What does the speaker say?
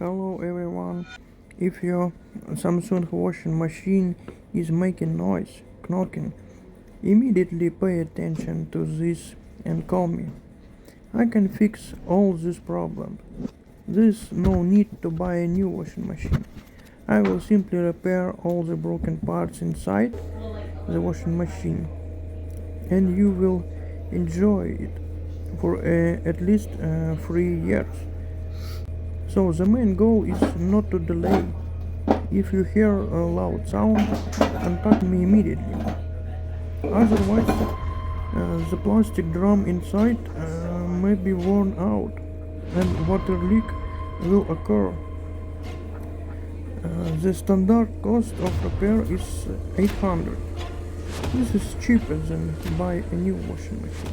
Hello everyone. If your Samsung washing machine is making noise, knocking, immediately pay attention to this and call me. I can fix all these problems. There's no need to buy a new washing machine. I will simply repair all the broken parts inside the washing machine and you will enjoy it for at least 3 years. So the main goal is not to delay. If you hear a loud sound, contact me immediately. Otherwise, the plastic drum inside may be worn out and water leak will occur. The standard cost of repair is 800. This is cheaper than buy a new washing machine.